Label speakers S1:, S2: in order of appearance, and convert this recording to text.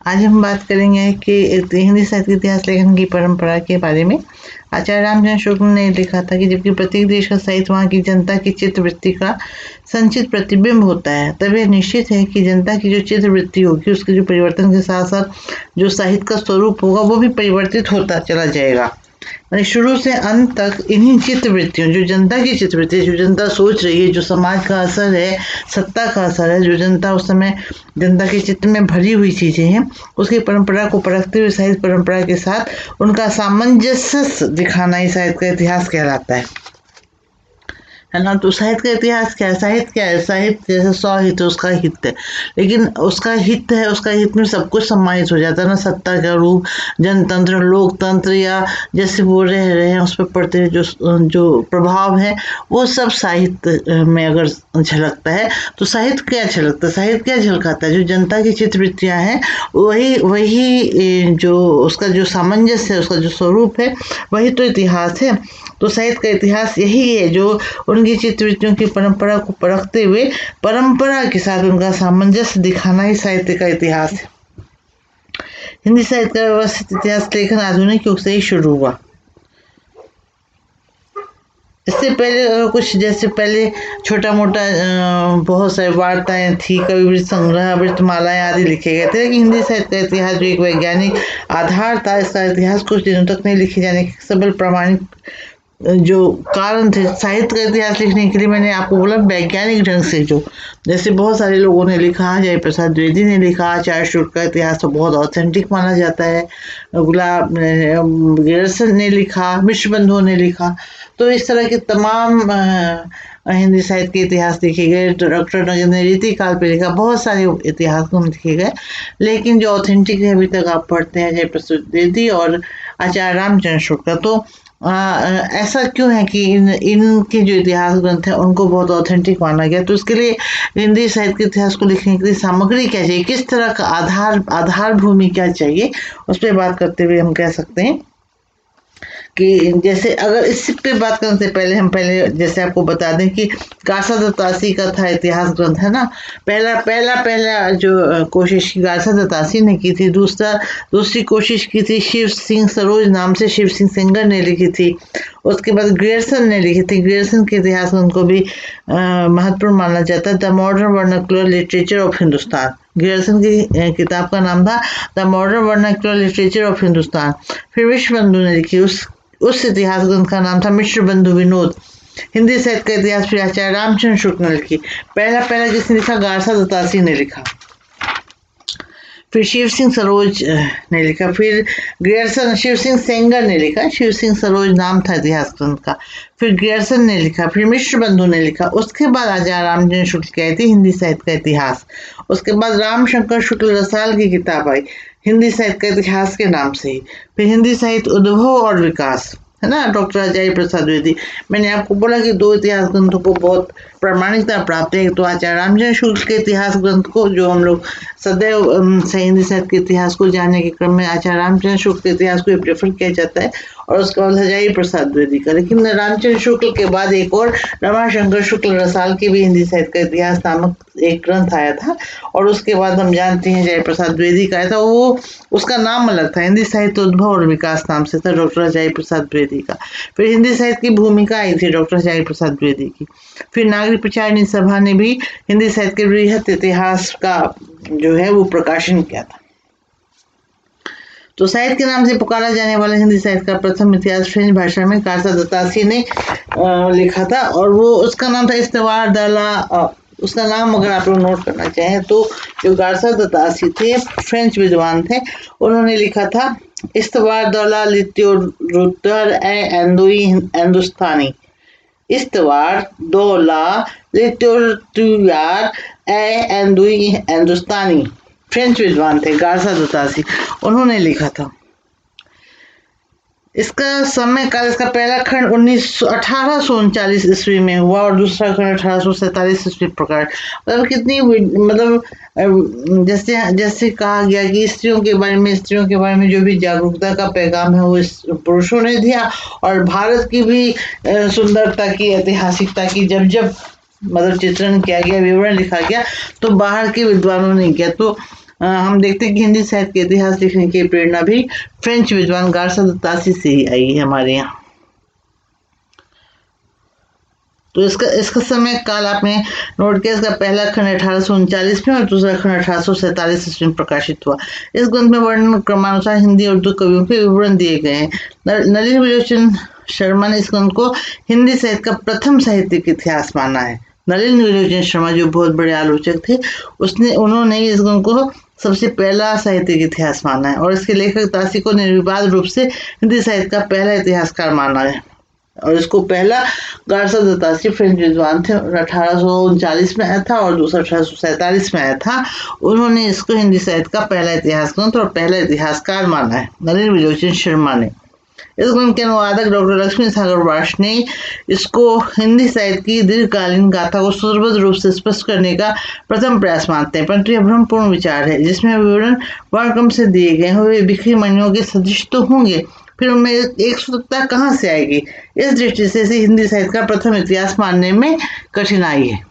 S1: आज हम बात करेंगे कि हिंदी साहित्य इतिहास लेखन की परंपरा के बारे में। आचार्य रामचंद्र शुक्ल ने लिखा था कि जबकि प्रत्येक देश का साहित्य वहाँ की जनता की चित्तवृत्ति का संचित प्रतिबिंब होता है, तब यह निश्चित है कि जनता की जो चित्तवृत्ति होगी उसके जो परिवर्तन के साथ साथ जो साहित्य का स्वरूप होगा वो भी परिवर्तित होता चला जाएगा। यानी शुरू से अंत तक इन्हीं चित्तवृत्तियों, जो जनता की चित्तवृत्ति, जो जनता सोच रही है, जो समाज का असर है, सत्ता का असर है, जो जनता उस समय जनता के चित्त में भरी हुई चीजें हैं, उसकी परंपरा को परखते हुए साहित्य परंपरा के साथ उनका सामंजस्य दिखाना ही साहित्य का इतिहास कहलाता है ना। तो साहित्य का इतिहास क्या है? साहित्य क्या है? साहित्य जैसे 100 हित है, उसका हित है, लेकिन उसका हित है, उसका हित में सब कुछ सम्मानित हो जाता है ना। सत्ता का रूप, जनतंत्र, लोकतंत्र, या जैसे वो रह रहे हैं उस पर पड़ते हुए जो जो प्रभाव है, वो सब साहित्य में अगर झलकता है तो साहित्य क्या झलकता है? साहित्य क्या झलकाता है? जो जनता की चित्तवृत्तियां हैं, वही वही जो उसका जो सामंजस्य है, उसका जो स्वरूप है, वही तो इतिहास है। तो साहित्य का इतिहास यही है जो उनकी चित्तवृत्तियों की परंपरा को परखते हुए परंपरा के साथ उनका सामंजस्य दिखाना ही साहित्य का इतिहास है। हिंदी साहित्य का व्यवस्थित इतिहास लेखन आधुनिक युग से ही शुरू हुआ। इससे पहले कुछ जैसे पहले छोटा मोटा बहुत सारी वार्ताएं थी, कवि वृत्त संग्रह, वृत्तमालाएं आदि लिखे गए थे, लेकिन हिंदी साहित्य का इतिहास जो एक वैज्ञानिक आधार था, इसका इतिहास कुछ दिनों तक नहीं लिखे जाने के सबल प्रमाणिक जो कारण थे साहित्य का इतिहास लिखने के लिए, मैंने आपको बोला वैज्ञानिक ढंग से, जो जैसे बहुत सारे लोगों ने लिखा, जय प्रसाद द्विवेदी ने लिखा, आचार्य शुक्ल का इतिहास तो बहुत ऑथेंटिक माना जाता है, गुलाब गियर्सन ने लिखा, मिश्र बंधुओं ने लिखा। तो इस तरह के तमाम हिंदी साहित्य के इतिहास लिखे गए। डॉक्टर नगेंद्र ने रीति काल पे लिखा, बहुत सारे इतिहास लिखे गए, लेकिन जो ऑथेंटिक है अभी तक आप पढ़ते हैं जय प्रसाद द्विवेदी और आचार्य रामचंद्र शुक्ल। तो ऐसा क्यों है कि इनके जो इतिहास ग्रंथ हैं उनको बहुत ऑथेंटिक माना गया? तो इसके लिए हिंदी साहित्य के इतिहास को लिखने के लिए सामग्री क्या चाहिए, किस तरह का आधार भूमि क्या चाहिए, उस पर बात करते हुए हम कह सकते हैं कि जैसे अगर इस पे बात करने से पहले हम पहले जैसे आपको बता दें कि गासा दत्तासी का था इतिहास ग्रंथ, है ना। पहला पहला पहला जो कोशिश गासा दत्तासी ने की थी, दूसरी कोशिश की थी शिव सिंह सरोज नाम से, शिव सिंह सेंगर ने लिखी थी। उसके बाद ग्रियर्सन ने लिखी थी। ग्रियर्सन के इतिहास ग्रंथ को भी महत्वपूर्ण माना जाता है। The modern vernacular literature of Hindustan, Grierson की किताब का नाम था the modern vernacular literature of Hindustan. फिर विश्व बंधु ने लिखी, उस इतिहास ग्रंथ का नाम था मिश्र बंधु विनोद। हिंदी साहित्य का इतिहास फिर आचार्य रामचंद्र शुक्ल ने लिखी। पहला पहला जिसने लिखा गासा दत्तासी ने लिखा, फिर शिव सिंह सरोज ने लिखा, फिर ग्रियर्सन, शिव सिंह सेंगर ने लिखा, शिव सिंह सरोज नाम था इतिहास ग्रंथ का, फिर ग्रियर्सन ने लिखा, फिर मिश्र बंधु ने लिखा। उसके बाद आचार्य रामचंद्र शुक्ल की आई थी हिंदी साहित्य का इतिहास। उसके बाद रामशंकर शुक्ल रसाल की किताब आई हिंदी साहित्य का इतिहास के नाम से ही। फिर हिंदी साहित्य उद्भव और विकास, है ना, डॉक्टर अजय प्रसाद द्विवेदी। मैंने आपको बोला कि दो इतिहास ग्रंथों को बहुत प्रामाणिकता प्राप्त है। तो आचार्य रामचंद्र शुक्ल के इतिहास ग्रंथ को जो हम लोग सदैव हिंदी साहित्य के इतिहास को जानने के क्रम में आचार्य रामचंद्र शुक्ल के इतिहास को प्रेफर किया जाता है, और उसके बाद हजारी प्रसाद द्विवेदी का। लेकिन रामचंद्र शुक्ल के बाद एक और रमाशंकर शुक्ल रसाल की भी हिंदी साहित्य का इतिहास नामक एक ग्रंथ आया था, और उसके बाद हम जानते हैं जय प्रसाद द्विवेदी का आया था। वो उसका नाम अलग था, हिंदी साहित्य उद्भव और विकास नाम से था, डॉक्टर अजय प्रसाद द्विवेदी का। फिर हिंदी साहित्य की भूमिका आई थी डॉक्टर अजय प्रसाद द्विवेदी की। फिर नागरिक प्रचारिणी सभा ने भी हिंदी साहित्य के बृहत इतिहास का जो है वो प्रकाशन किया था। तो साहित्य के नाम से पुकारा जाने वाला हिंदी साहित्य का प्रथम इतिहास फ्रेंच भाषा में गासा दत्तासी ने लिखा था, और वो उसका नाम था इस्तवार दला। उसका नाम अगर आप लोग नोट करना चाहें तो जो गासा दत्तासी थे, फ्रेंच विद्वान थे, उन्होंने लिखा था इस्तवार दौला लित्योरुतर एंदुई हिंदुस्तानी, इस्तवार दौला लित्योरुतर एंदुई हिंदुस्तानी। फ्रेंच विद्वान थे गासा दत्तासी, उन्होंने लिखा था। इसका समय काल, इसका पहला खंड 1839 ईस्वी में हुआ और दूसरा खंड 1847 ईस्वी प्रकार। मतलब कितनी, मतलब जैसे जैसे कहा गया कि स्त्रियों के बारे में जो भी जागरूकता का पैगाम है वो पुरुषों ने दिया, और भारत की भी सुंदरता की, ऐतिहासिकता की जब जब मतलब चित्रण किया गया, विवरण लिखा गया, तो बाहर के विद्वानों ने किया। तो हम देखते हैं कि हिंदी साहित्य के इतिहास लिखने की प्रेरणा भी फ्रेंच विद्वान गार्सा द तासी से ही आई है हमारे यहाँ। तो इसका समय काल आपने नोट किया। इसका पहला खंड 1839 में और दूसरा खंड 1847 ईस्वी में प्रकाशित हुआ। इस ग्रंथ में वर्णन क्रमानुसार हिंदी और उर्दू कवियों के विवरण दिए गए हैं। नलिन विलोचन शर्मा ने इस ग्रंथ को हिंदी साहित्य का प्रथम साहित्यिक इतिहास माना है। नलिन विलोचन शर्मा जो बहुत बड़े आलोचक थे, उन्होंने इस ग्रंथ को सबसे पहला साहित्यिक इतिहास माना है और इसके लेखक तासी को निर्विवाद रूप से हिंदी साहित्य का पहला इतिहासकार माना है। और इसको पहला गार्सा द तासी फ्रेंच विद्वान थे, 1839 में आया था और दूसरा 1847 में आया था। उन्होंने इसको हिंदी साहित्य का पहला इतिहास ग्रंथ और पहला इतिहासकार माना है, नलिन विलोचन शर्मा ने। इस ग्रंथ के अनुवादक डॉक्टर लक्ष्मी सागर वार्ष ने इसको हिंदी साहित्य की दीर्घकालीन गाथा को सूत्रबद्ध रूप से स्पष्ट करने का प्रथम प्रयास मानते हैं, परंतु यह भ्रमपूर्ण विचार है जिसमें विवरण वर्णक्रम से दिए गए हैं। वे बिखरी मणियों के सदृश तो होंगे, फिर उनमें एक सूत्रता कहाँ से आएगी? इस दृष्टि से इसे हिंदी साहित्य का प्रथम इतिहास मानने में कठिनाई है।